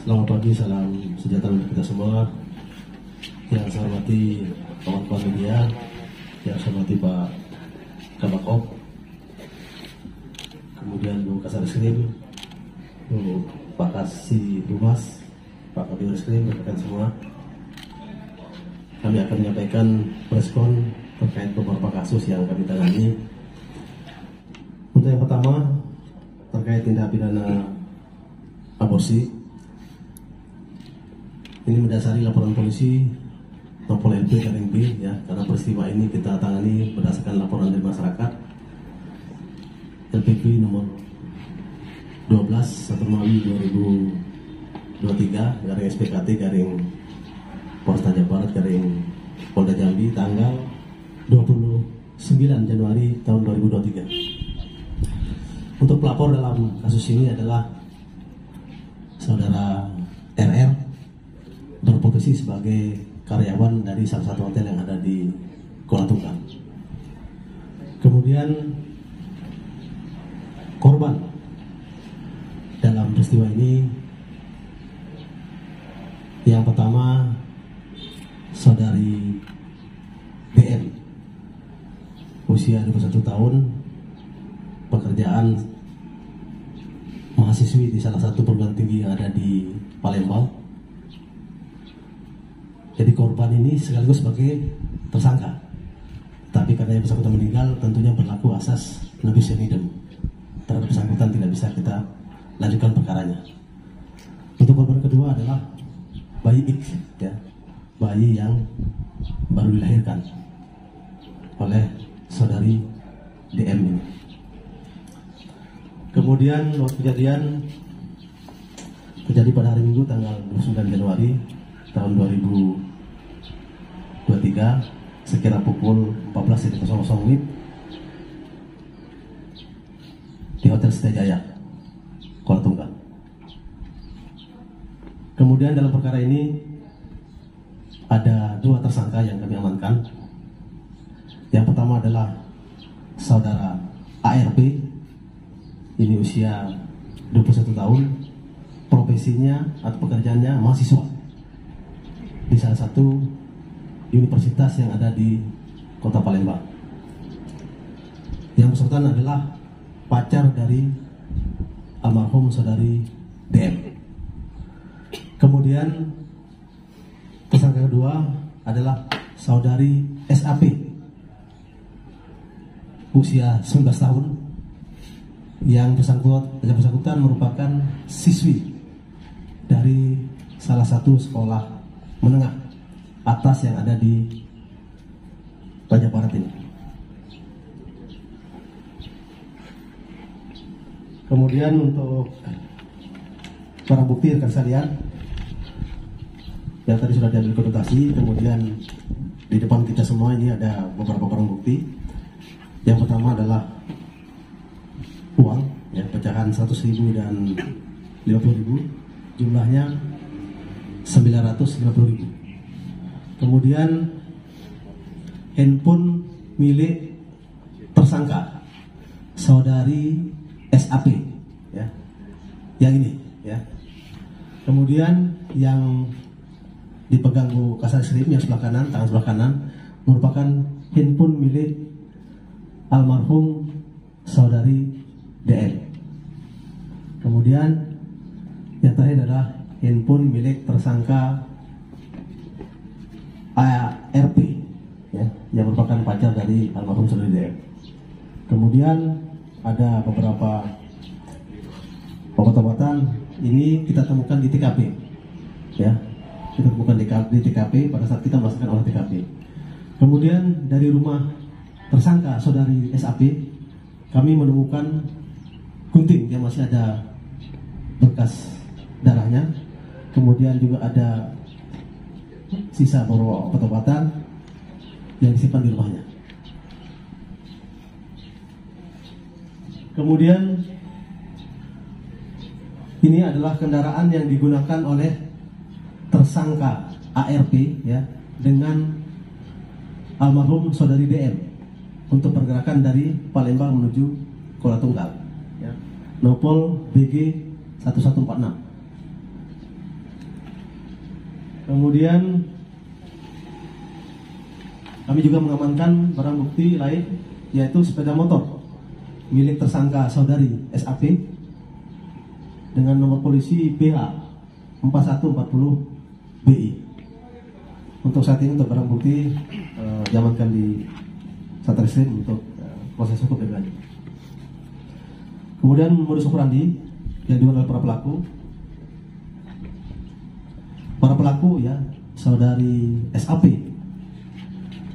Selamat pagi, salam sejahtera untuk kita semua. Yang saya hormati kawan-kawan media, yang saya hormati Pak Kabakop, kemudian Bu Kasar Reskrim, Bu Pak Kasih Humas, Pak Kabir Reskrim, rekan semua. Kami akan menyampaikan preskon terkait beberapa kasus yang kami tangani. Untuk yang pertama, terkait tindak pidana aborsi. Ini mendasari laporan polisi Nopol LP Garing B, ya, karena peristiwa ini kita tangani berdasarkan laporan dari masyarakat. LPP nomor 12 1 Mawi 2023 garing SPKT garing Polresta Jawa Barat garing Polda Jambi tanggal 29 Januari tahun 2023. Untuk pelapor dalam kasus ini adalah Saudara RR, berprofesi sebagai karyawan dari salah satu hotel yang ada di Kuala Tunggal. Kemudian korban dalam peristiwa ini yang pertama Saudari BN, usia 21 tahun, pekerjaan mahasiswi di salah satu perguruan tinggi yang ada di Palembang. Jadi korban ini sekaligus sebagai tersangka. Tapi karena yang bersangkutan meninggal, tentunya berlaku asas nebis in idem. Terhadap bersangkutan tidak bisa kita lanjutkan perkaranya. Untuk korban kedua adalah bayi X, ya, bayi yang baru dilahirkan oleh Saudari DM ini. Kemudian waktu kejadian terjadi pada hari Minggu tanggal 29 Januari tahun 2023 sekira pukul 14.00 di Hotel Setajaya, Kuala Tunggal. Kemudian dalam perkara ini ada dua tersangka yang kami amankan. Yang pertama adalah Saudara ARP, ini usia 21 tahun, profesinya atau pekerjaannya mahasiswa di salah satu universitas yang ada di Kota Palembang. Yang bersangkutan adalah pacar dari almarhum Saudari DM. Kemudian tersangka kedua adalah Saudari SAP, usia 19 tahun, yang bersangkutan merupakan siswi dari salah satu sekolah menengah atas yang ada di Raja Barat ini. Kemudian untuk barang bukti rekan sekalian yang tadi sudah diambil konotasi, kemudian di depan kita semua ini ada beberapa barang bukti. Yang pertama adalah uang, ya, pecahan 100.000 dan 50.000, jumlahnya 950.000. Kemudian handphone milik tersangka Saudari SAP, ya, yang ini, ya. Kemudian yang dipegang Bu Kasar Reskrim yang sebelah kanan, tangan sebelah kanan, merupakan handphone milik almarhum Saudari DM. Kemudian yang terakhir adalah handphone milik tersangka ARP, ya, yang merupakan pacar dari almarhum Saudari DM. Kemudian ada beberapa obat-obatan, ini kita temukan di TKP, ya, kita temukan di TKP pada saat kita melaksanakan olah TKP. Kemudian dari rumah tersangka Saudari SAP kami menemukan gunting yang masih ada bekas darahnya. Kemudian juga ada sisa beberapa obat-obatan yang disimpan di rumahnya. Kemudian ini adalah kendaraan yang digunakan oleh tersangka ARP, ya, dengan almarhum Saudari DM untuk pergerakan dari Palembang menuju Kuala Tunggal, ya. Nopol BG 1146. Kemudian kami juga mengamankan barang bukti lain, yaitu sepeda motor milik tersangka saudari SAP dengan nomor polisi BH 4140 BI. Untuk saat ini untuk barang bukti diamankan di Satreskrim untuk proses hukum lebih lanjut. Kemudian modus operandi yang dilakukan oleh para pelaku. Para pelaku ya, saudari SAP,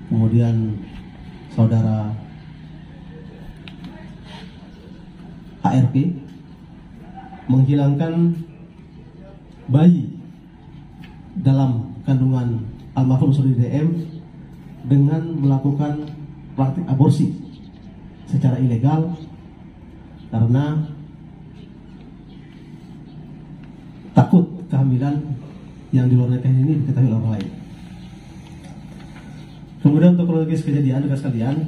kemudian saudara ARP menghilangkan bayi dalam kandungan almarhum saudari DM dengan melakukan praktik aborsi secara ilegal karena takut kehamilan yang di luar nikah ini diketahui orang lain. Kemudian untuk kronologis kejadian dengan sekalian,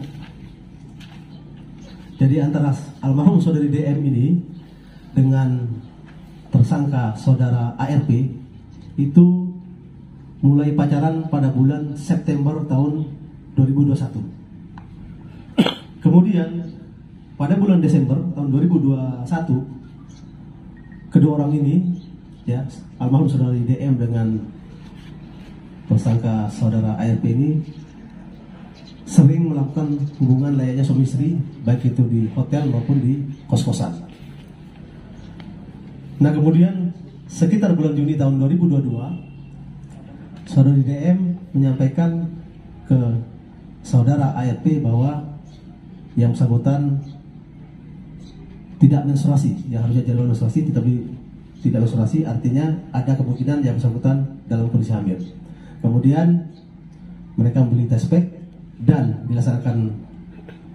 jadi antara almarhum saudari DM ini dengan tersangka saudara ARP itu mulai pacaran pada bulan September tahun 2021. Kemudian pada bulan Desember tahun 2021 kedua orang ini ya, almarhum saudari DM dengan tersangka saudara ARP ini sering melakukan hubungan layaknya suami istri, baik itu di hotel maupun di kos-kosan. Nah, kemudian sekitar bulan Juni tahun 2022 saudari DM menyampaikan ke saudara ARP bahwa yang bersangkutan tidak menstruasi, yang harusnya jadwal menstruasi tidak menstruasi, artinya ada kemungkinan yang bersangkutan dalam kondisi hamil. Kemudian mereka membeli test pack dan dilaksanakan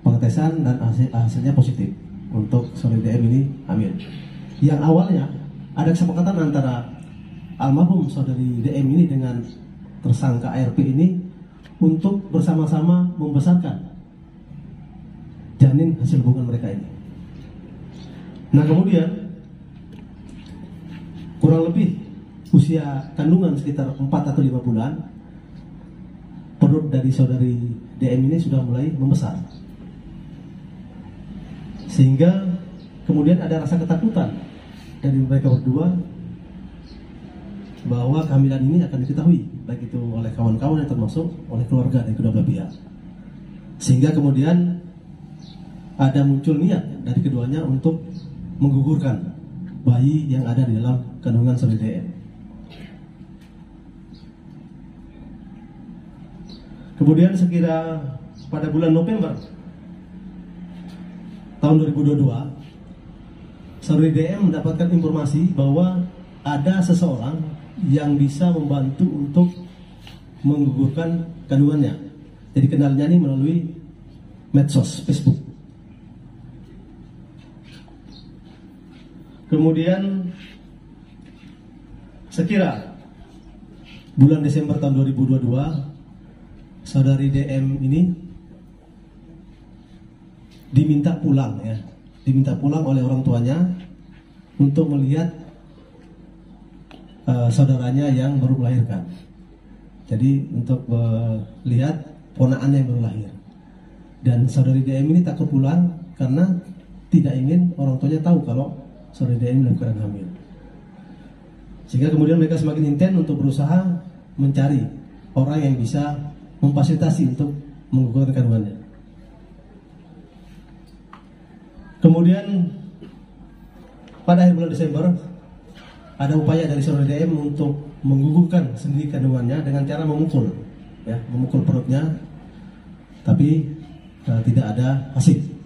pengetesan dan hasilnya positif untuk saudari DM ini hamil. Yang awalnya ada kesepakatan antara almarhum saudari DM ini dengan tersangka ARP ini untuk bersama-sama membesarkan janin hasil hubungan mereka ini. Nah, kemudian kurang lebih usia kandungan sekitar 4 atau 5 bulan, perut dari saudari DM ini sudah mulai membesar. Sehingga kemudian ada rasa ketakutan dari mereka berdua bahwa kehamilan ini akan diketahui, baik itu oleh kawan-kawan yang termasuk oleh keluarga dari kedua belah pihak. Sehingga kemudian ada muncul niat dari keduanya untuk menggugurkan bayi yang ada di dalam kandungan saudari DM. Kemudian sekira pada bulan November tahun 2022, saudari DM mendapatkan informasi bahwa ada seseorang yang bisa membantu untuk menggugurkan kandungannya. Jadi kenalnya ini melalui medsos, Facebook. Kemudian sekira bulan Desember tahun 2022, saudari DM ini diminta pulang oleh orang tuanya untuk melihat saudaranya yang baru melahirkan. Jadi untuk melihat ponakannya yang baru lahir. Dan saudari DM ini takut pulang karena tidak ingin orang tuanya tahu kalau saudari DM dalam keadaan hamil. Sehingga kemudian mereka semakin intens untuk berusaha mencari orang yang bisa memfasilitasi untuk menggugurkan kandungannya. Kemudian pada akhir bulan Desember ada upaya dari saudari DM untuk menggugurkan sendiri kandungannya dengan cara memukul perutnya, tapi tidak ada hasil.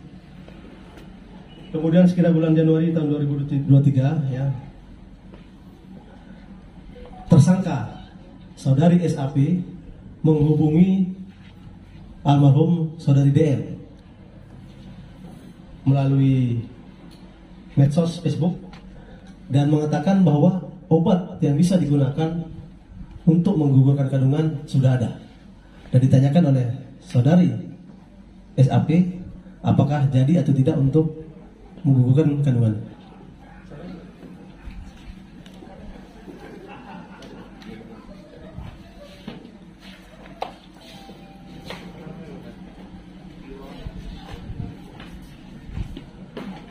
Kemudian sekitar bulan Januari tahun 2023 ya, tersangka saudari SAP menghubungi almarhum saudari DM melalui medsos Facebook dan mengatakan bahwa obat yang bisa digunakan untuk menggugurkan kandungan sudah ada. Dan ditanyakan oleh saudari SAP apakah jadi atau tidak untuk menggugurkan kandungan.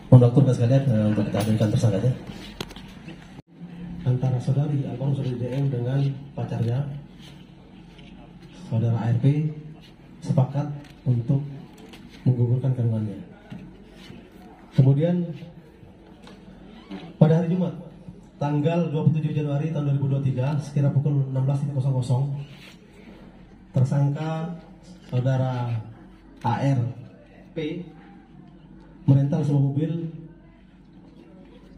Mohon waktu rekan sekalian untuk kita hadirkan tersangkanya. Antara saudari almarhum saudari DM dengan pacarnya saudara ARP sepakat untuk menggugurkan kandungannya. Kemudian pada hari Jumat tanggal 27 Januari tahun 2023 sekira pukul 16.00 tersangka saudara ARP merental sebuah mobil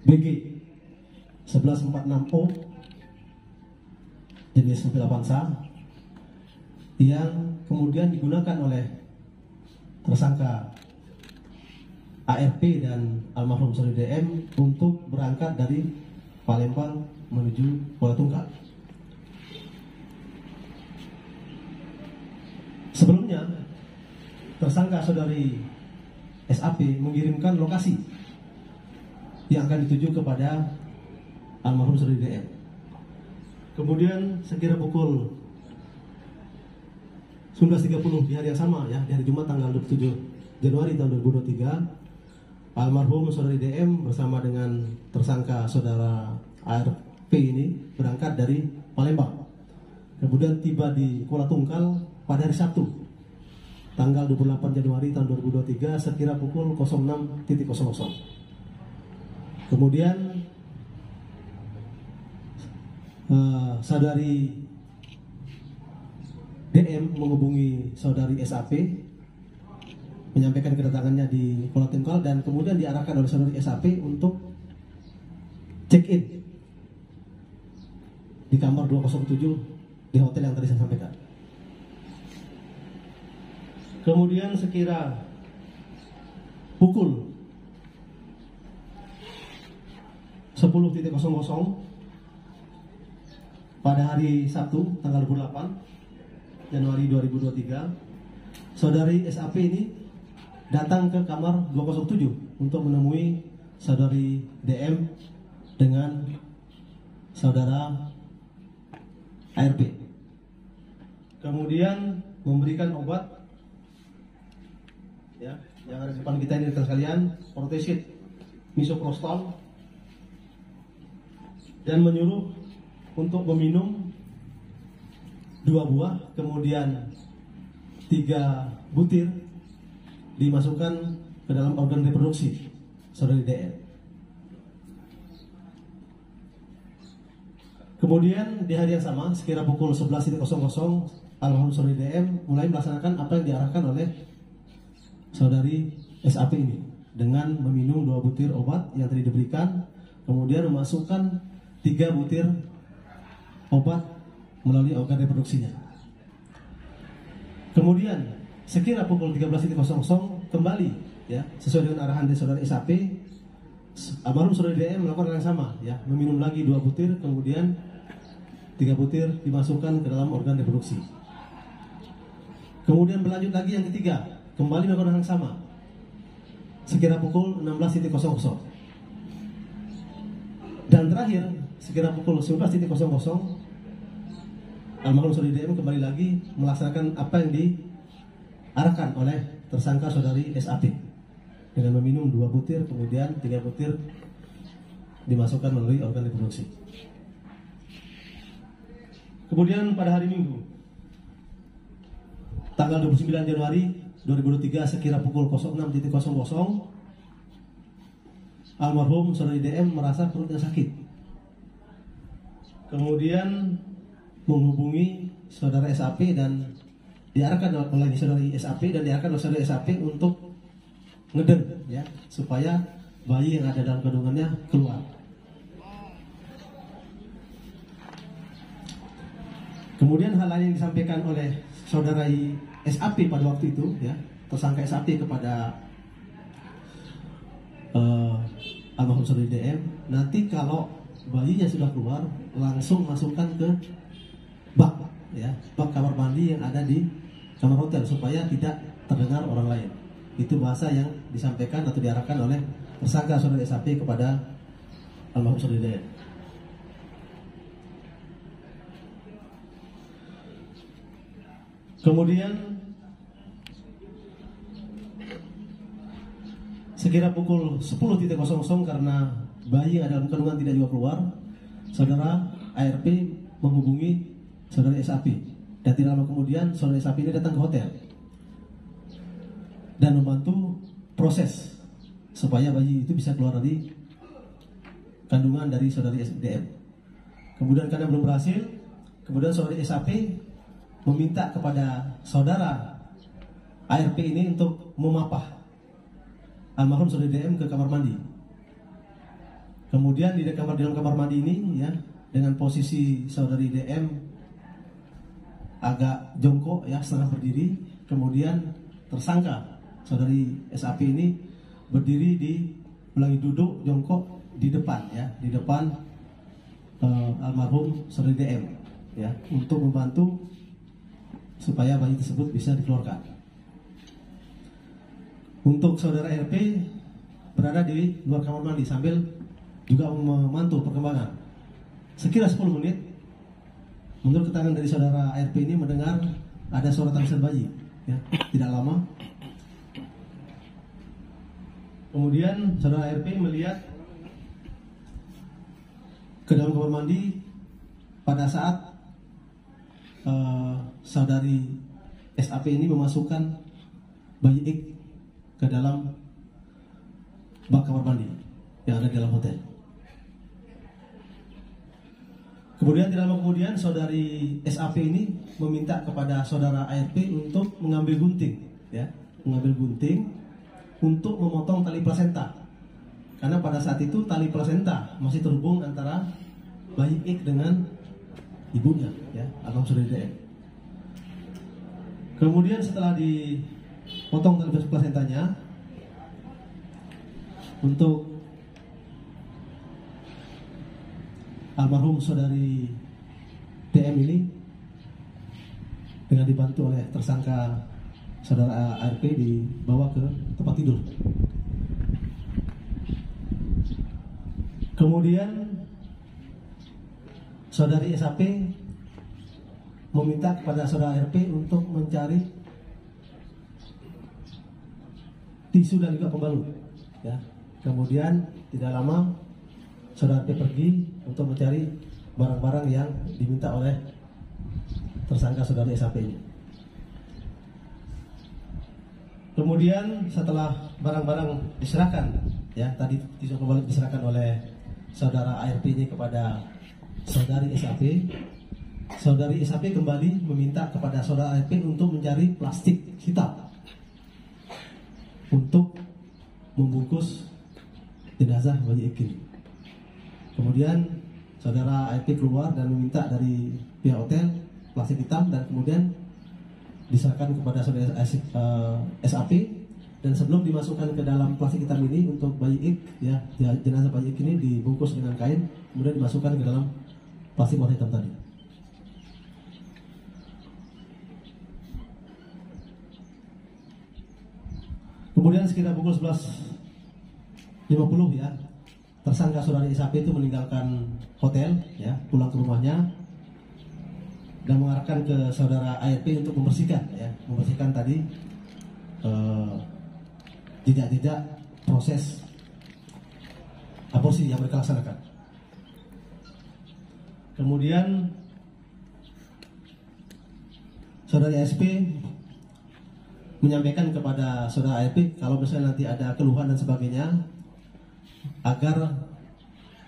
BG 1146O jenis mobil Avanza yang kemudian digunakan oleh tersangka ARP dan almarhum saudari DM untuk berangkat dari Palembang menuju Kuala Tunggal. Sebelumnya, tersangka saudari SAP mengirimkan lokasi yang akan dituju kepada almarhum saudari DM. Kemudian sekira pukul 19.30 di hari yang sama, ya, di hari Jumat tanggal 27 Januari tahun 2023, almarhum saudari DM bersama dengan tersangka saudara ARP ini berangkat dari Palembang. Kemudian tiba di Kuala Tunggal pada hari Sabtu tanggal 28 Januari tahun 2023 sekira pukul 06.00. Kemudian saudari DM menghubungi saudari SAP menyampaikan kedatangannya di Kuala Tunggal dan kemudian diarahkan oleh saudari SAP untuk check-in di kamar 207 di hotel yang tadi saya sampaikan. Kemudian sekira pukul 10.00 pada hari Sabtu tanggal 28 Januari 2023, saudari SAP ini datang ke kamar 207 untuk menemui saudari DM dengan saudara ARP. Kemudian memberikan obat, ya, yang ada di depan kita ini rekan sekalian, Protesid misoprostol, dan menyuruh untuk meminum 2 buah, kemudian 3 butir dimasukkan ke dalam organ reproduksi saudari DM. Kemudian di hari yang sama sekira pukul 11.00 almarhum saudari DM mulai melaksanakan apa yang diarahkan oleh saudari SAP ini dengan meminum 2 butir obat yang tadi diberikan, kemudian memasukkan 3 butir obat melalui organ reproduksinya. Kemudian sekira pukul 13.00 kembali, ya, sesuai dengan arahan dari saudara SAP, almarhum saudari DM melakukan hal yang sama, ya, meminum lagi 2 butir, kemudian 3 butir dimasukkan ke dalam organ reproduksi. Kemudian berlanjut lagi yang ketiga, kembali melakukan hal yang sama, sekira pukul 16.00. Dan terakhir sekira pukul 19.00 almarhum saudari DM kembali lagi melaksanakan apa yang diarahkan oleh tersangka saudari SAP dengan meminum 2 butir, kemudian 3 butir dimasukkan melalui organ reproduksi. Kemudian pada hari Minggu tanggal 29 Januari 2023 sekira pukul 06.00 almarhum saudari DM merasa perutnya sakit. Kemudian menghubungi saudara SAP dan diarahkan oleh saudari SAP dan diarahkan oleh saudari SAP untuk ngeden, ya, supaya bayi yang ada dalam kandungannya keluar. Kemudian hal lain yang disampaikan oleh saudara SAP pada waktu itu, ya, tersangka SAP kepada almarhum saudari DM, nanti kalau bayinya sudah keluar langsung masukkan ke bak, ya, bak kamar mandi yang ada di kamar hotel supaya tidak terdengar orang lain. Itu bahasa yang disampaikan atau diarahkan oleh tersangka saudara SAP kepada almarhum saudari DM. Kemudian sekira pukul 10.00 karena bayi yang ada dalam kandungan tidak juga keluar, saudara ARP menghubungi saudara SAP, dan tidak lama kemudian saudara SAP ini datang ke hotel dan membantu proses supaya bayi itu bisa keluar dari kandungan dari saudari DM. Kemudian karena belum berhasil, kemudian saudari SAP meminta kepada saudara ARP ini untuk memapah almarhum saudari DM ke kamar mandi. Kemudian di dalam kamar mandi ini ya, dengan posisi saudari DM agak jongkok ya, setengah berdiri. Kemudian tersangka saudari SAP ini berdiri ulangi duduk jongkok di depan ya, di depan almarhum saudari DM ya, untuk membantu supaya bayi tersebut bisa dikeluarkan. Untuk saudara RP berada di luar kamar mandi sambil juga memantau perkembangan. Sekira 10 menit, menurut keterangan dari saudara RP ini mendengar ada suara tangisan bayi ya, tidak lama. Kemudian saudara RP melihat ke dalam kamar mandi pada saat saudari SAP ini memasukkan bayi X ke dalam bak kamar mandi yang ada di dalam hotel. Kemudian tidak lama kemudian saudari SAP ini meminta kepada saudara ARP untuk mengambil gunting ya, mengambil gunting untuk memotong tali plasenta. Karena pada saat itu tali plasenta masih terhubung antara bayi X dengan ibunya ya, almarhum saudari DM. Kemudian setelah dipotong tali plasentanya, untuk almarhum saudari DM ini dengan dibantu oleh tersangka saudara ARP dibawa ke tempat tidur. Kemudian saudari SAP meminta kepada saudara ARP untuk mencari tisu dan juga pembalut ya. Kemudian tidak lama saudara ARP pergi untuk mencari barang-barang yang diminta oleh tersangka saudara SAP ini. Kemudian setelah barang-barang diserahkan ya, tadi tisu pembalut diserahkan oleh saudara ARP ini kepada saudari SAP, saudari SAP kembali meminta kepada saudara ARP untuk mencari plastik hitam untuk membungkus jenazah bayi X ini. Kemudian saudara ARP keluar dan meminta dari pihak hotel plastik hitam, dan kemudian diserahkan kepada saudara SAP. Dan sebelum dimasukkan ke dalam plastik hitam ini untuk bayi X ya, jenazah bayi X ini dibungkus dengan kain, kemudian dimasukkan ke dalam plastik warna hitam tadi. Kemudian sekitar pukul 11.50 ya, tersangka saudari SAP itu meninggalkan hotel ya, pulang ke rumahnya dan mengarahkan ke saudara ARP untuk membersihkan ya, membersihkan tadi jejak-jejak proses aborsi yang mereka laksanakan. Kemudian saudari SP menyampaikan kepada saudara ARP kalau misalnya nanti ada keluhan dan sebagainya, agar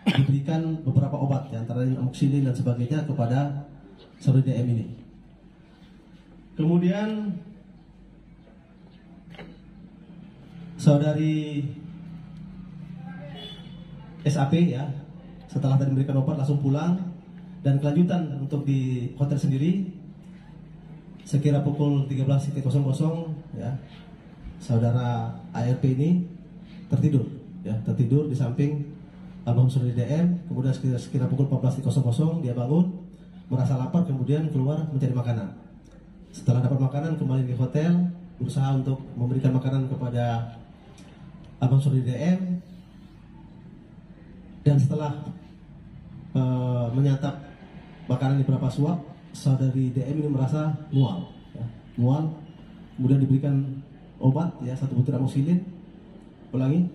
diberikan beberapa obat ya, antara lain amoxicillin dan sebagainya kepada saudari DM ini. Kemudian saudari SAP ya, setelah tadi memberikan obat langsung pulang, dan kelanjutan untuk di hotel sendiri sekira pukul 13.00 ya, saudara ARP ini tertidur ya, tertidur di samping almarhum saudari DM. Kemudian sekira pukul 14.00 dia bangun, merasa lapar, kemudian keluar mencari makanan. Setelah dapat makanan kembali ke hotel, berusaha untuk memberikan makanan kepada almarhum saudari DM. Dan setelah menyantap makanan di beberapa suap, saudari DM ini merasa mual ya, mual. Kemudian diberikan obat ya, 1 butir amoxicillin, Ulangi.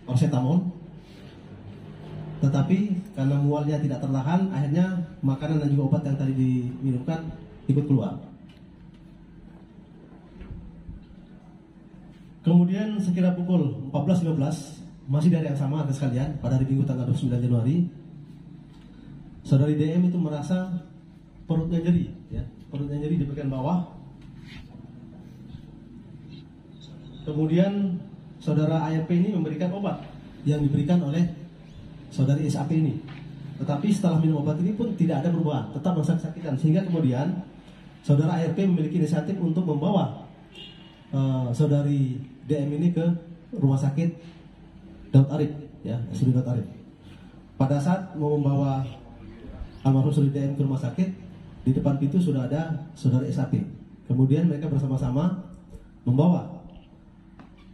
Paracetamol. Tetapi karena mualnya tidak tertahan, akhirnya makanan dan juga obat yang tadi diminumkan ikut keluar. Kemudian sekira pukul 14.15, masih dari yang sama ada sekalian, pada hari Minggu tanggal 29 Januari, saudari DM itu merasa perutnya nyeri, ya, perutnya nyeri di bagian bawah. Kemudian saudara ARP ini memberikan obat yang diberikan oleh saudari SAP ini. Tetapi setelah minum obat ini pun tidak ada perubahan, tetap merasa kesakitan. Sehingga kemudian saudara ARP memiliki inisiatif untuk membawa saudari DM ini ke rumah sakit Daud Arif, ya, SUD Daud Arif. Pada saat mau membawa almarhum saudari DM ke rumah sakit, di depan pintu sudah ada saudari SAP. Kemudian mereka bersama-sama membawa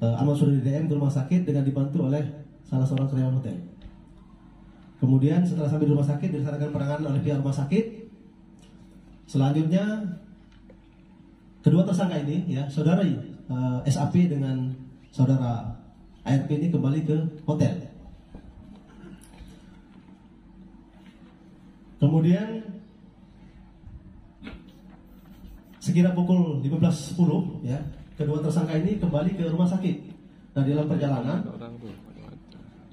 almarhum saudari DM ke rumah sakit dengan dibantu oleh salah seorang karyawan hotel. Kemudian setelah sampai di rumah sakit dilaksanakan penanganan oleh pihak rumah sakit. Selanjutnya kedua tersangka ini, ya, saudari SAP dengan saudara ARP ini kembali ke hotel. Kemudian sekira pukul 15.10, ya, kedua tersangka ini kembali ke rumah sakit. Nah, di dalam perjalanan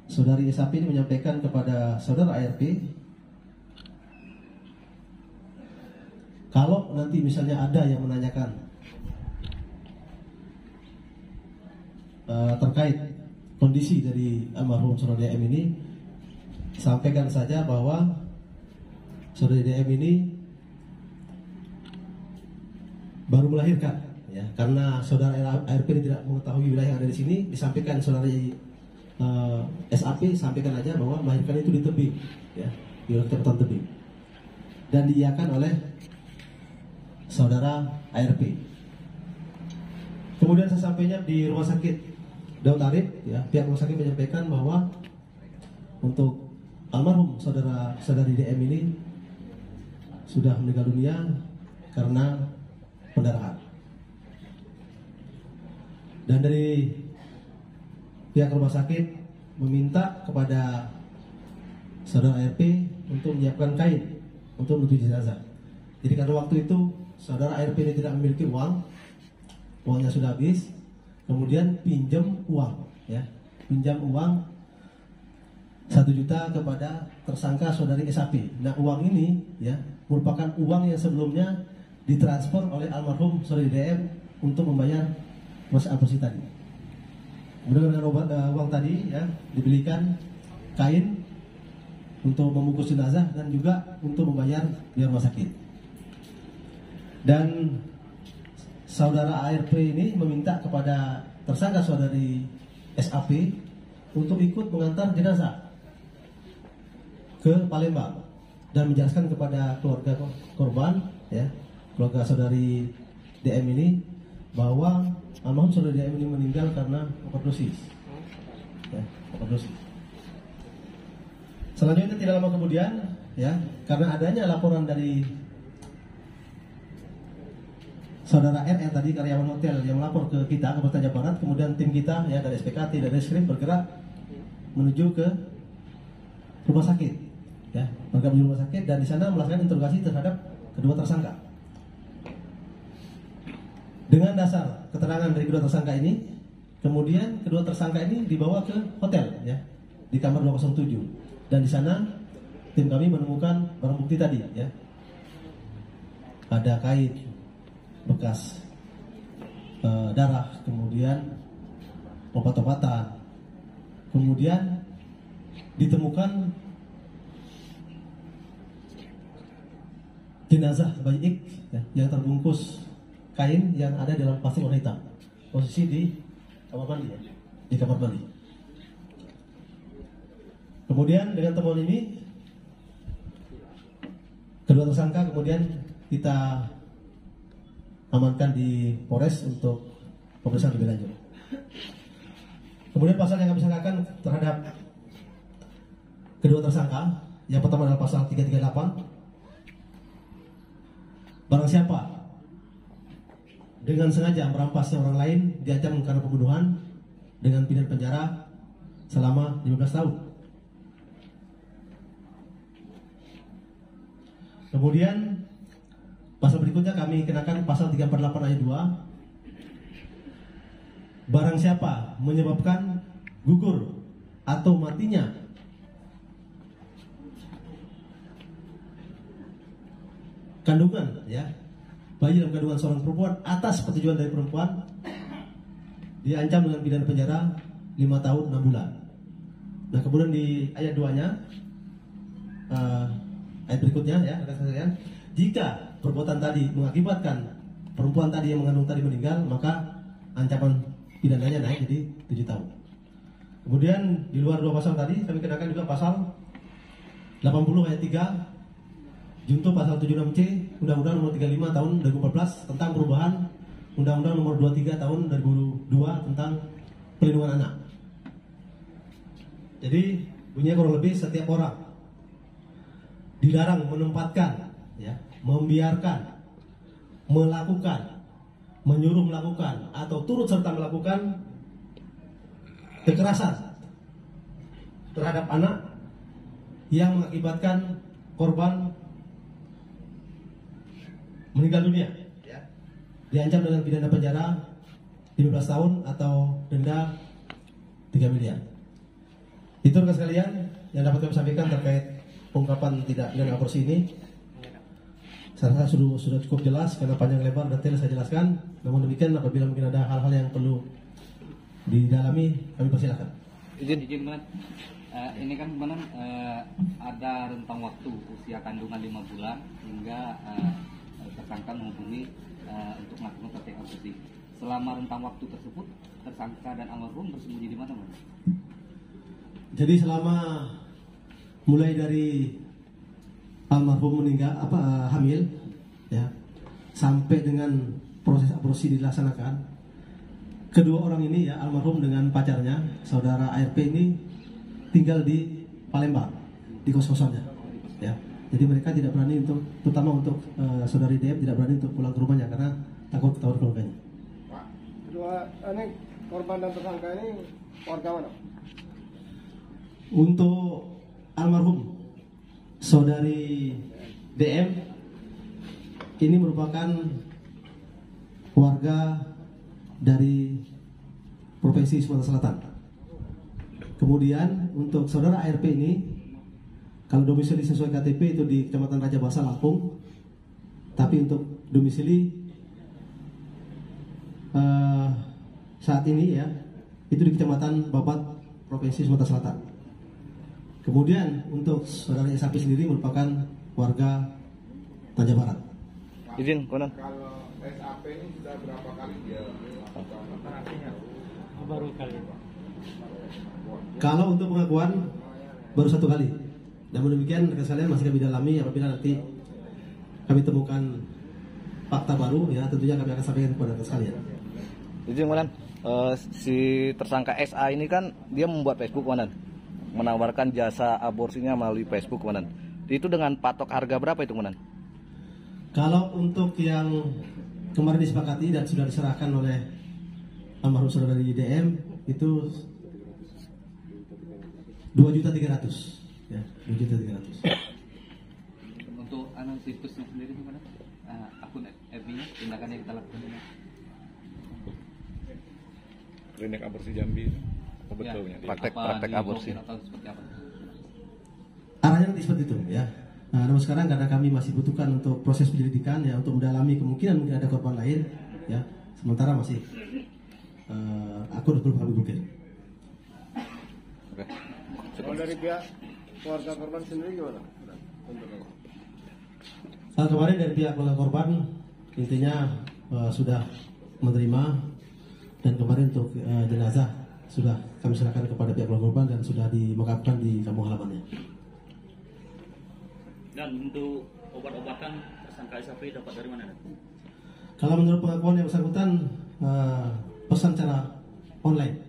saudari SAP ini menyampaikan kepada saudara ARP, kalau nanti misalnya ada yang menanyakan terkait kondisi dari almarhum saudara DM ini, sampaikan saja bahwa saudara DM ini baru melahirkan, ya, karena saudara ARP ini tidak mengetahui wilayah yang ada di sini. Disampaikan saudari SAP sampaikan aja bahwa melahirkan itu di tebing, ya, di Kecamatan Tebing, dan diiyakan oleh saudara ARP. Kemudian sesampainya di rumah sakit Daud Arif, ya, pihak rumah sakit menyampaikan bahwa untuk almarhum saudari DM ini sudah meninggal dunia karena pendarahan. Dan dari pihak rumah sakit meminta kepada saudara ARP untuk menyiapkan kain untuk menuju jenazah. Jadi karena waktu itu saudara ARP ini tidak memiliki uang, uangnya sudah habis, kemudian pinjam uang, ya, pinjam uang 1 juta kepada tersangka saudari SAP. Nah, uang ini, ya, merupakan uang yang sebelumnya ditransfer oleh almarhum saudari DM untuk membayar proses aborsi tadi. Kemudian dengan uang tadi, ya, dibelikan kain untuk membungkus jenazah dan juga untuk membayar biaya rumah sakit. Dan saudara ARP ini meminta kepada tersangka saudari SAP untuk ikut mengantar jenazah ke Palembang dan menjelaskan kepada keluarga korban, ya, keluarga saudari DM ini, bahwa almarhum saudari DM ini meninggal karena overdosis, ya, overdosis. Selanjutnya tidak lama kemudian, ya, karena adanya laporan dari saudara RR tadi, karyawan hotel yang melapor ke kita, ke Polres Jawa Barat, kemudian tim kita, ya, dari SPKT dan Reskrim bergerak menuju ke rumah sakit, ya, bergerak menuju rumah sakit, dan di sana melakukan interogasi terhadap kedua tersangka. Dengan dasar keterangan dari kedua tersangka ini, kemudian kedua tersangka ini dibawa ke hotel, ya, di kamar 207, dan di sana tim kami menemukan barang bukti tadi, ya, ada kain bekas darah, kemudian obat-obatan, kemudian ditemukan jenazah bayi Ik, ya, yang terbungkus kain yang ada dalam plastik warna hitam, posisi di kamar mandi, ya, di kamar mandi. Kemudian dengan temuan ini, kedua tersangka kemudian kita amankan di Polres untuk pemeriksaan lebih lanjut. Kemudian pasal yang kami sangkakan terhadap kedua tersangka, yang pertama adalah pasal 338, barang siapa dengan sengaja merampasnya orang lain diancam karena pembunuhan dengan pidana penjara selama 15 tahun. Kemudian pasal berikutnya kami kenakan pasal 348 ayat 2. Barang siapa menyebabkan gugur atau matinya kandungan, ya, bayi dalam kandungan seorang perempuan atas persetujuan dari perempuan, diancam dengan pidana penjara 5 tahun 6 bulan. Nah, kemudian di ayat 2-nya, ayat berikutnya, ya, rekan-rekan, jika perbuatan tadi mengakibatkan perempuan tadi yang mengandung tadi meninggal, maka ancaman pidananya naik jadi 7 tahun. Kemudian di luar dua pasal tadi kami kenakan juga pasal 80 ayat 3 junto pasal 76C Undang-Undang Nomor 35 Tahun 2014 tentang perubahan Undang-Undang Nomor 23 Tahun 2002 tentang Perlindungan Anak. Jadi bunyinya kurang lebih setiap orang dilarang menempatkan, ya, membiarkan, melakukan, menyuruh melakukan atau turut serta melakukan kekerasan terhadap anak yang mengakibatkan korban meninggal dunia, ya, diancam dengan pidana penjara 15 tahun atau denda 3 miliar. Itu rekan sekalian yang dapat kami sampaikan terkait pengungkapan tidak pidana aborsi ini. Saya rasa sudah cukup jelas karena panjang lebar detail saya jelaskan. Namun demikian apabila mungkin ada hal-hal yang perlu didalami, kami persilakan. Izin Mas, ini kan benar ada rentang waktu usia kandungan 5 bulan hingga tersangka menghubungi untuk melakukan praktek aborsi. Selama rentang waktu tersebut, tersangka dan almarhum bersembunyi di mana, Mas? Jadi selama mulai dari almarhum meninggal hamil, ya, sampai dengan proses aborsi dilaksanakan, kedua orang ini, ya, almarhum dengan pacarnya saudara ARP ini tinggal di Palembang di kos-kosannya, ya. Jadi mereka tidak berani untuk, terutama untuk saudari DM tidak berani untuk pulang ke rumahnya karena takut ketahuan keluarganya. Pak, kedua ini korban dan tersangka ini warga mana? Untuk almarhum saudari DM ini merupakan warga dari Provinsi Sumatera Selatan. Kemudian untuk saudara ARP ini, kalau domisili sesuai KTP itu di Kecamatan Raja Basa, Lampung. Tapi untuk domisili saat ini, ya, itu di Kecamatan Babat, Provinsi Sumatera Selatan. Kemudian untuk saudara SAP sendiri merupakan warga Raja Barat. Izin, konon. Kalau SAP ini sudah berapa kali dia melakukan artinya? Baru kali. Kalau untuk pengakuan baru 1 kali. Namun demikian rekan sekalian masih kami dalami apabila nanti kami temukan fakta baru, ya, tentunya kami akan sampaikan kepada rekan sekalian. Izin, konon. Si tersangka SA ini kan dia membuat Facebook, konon, menawarkan jasa aborsinya melalui Facebook, konon. Itu dengan patok harga berapa itu, konon? Kalau untuk yang kemarin disepakati dan sudah diserahkan oleh almarhum saudara di DM itu 2.300.000, ya, 2.300.000. Untuk situsnya sendiri gimana? Akun FB-nya, tindakan yang kita lakukan ini. Klinik aborsi Jambi. Oh, betul, ya, praktek aborsi. Atau seperti apa? Arahnya nanti seperti itu, ya. Nah, namun sekarang karena kami masih butuhkan untuk proses penyelidikan, ya, untuk mendalami kemungkinan mungkin ada korban lain, ya. Sementara masih akun belum kami bukti. Oke. Kalau dari pihak keluarga korban sendiri gimana? Saat kemarin dari pihak keluarga korban intinya sudah menerima, dan kemarin untuk jenazah sudah kami serahkan kepada pihak keluarga korban dan sudah dimakamkan di kampung halamannya. Dan untuk obat-obatan tersangka SAP dapat dari mana? Kalau menurut pengakuan yang bersangkutan pesan secara online.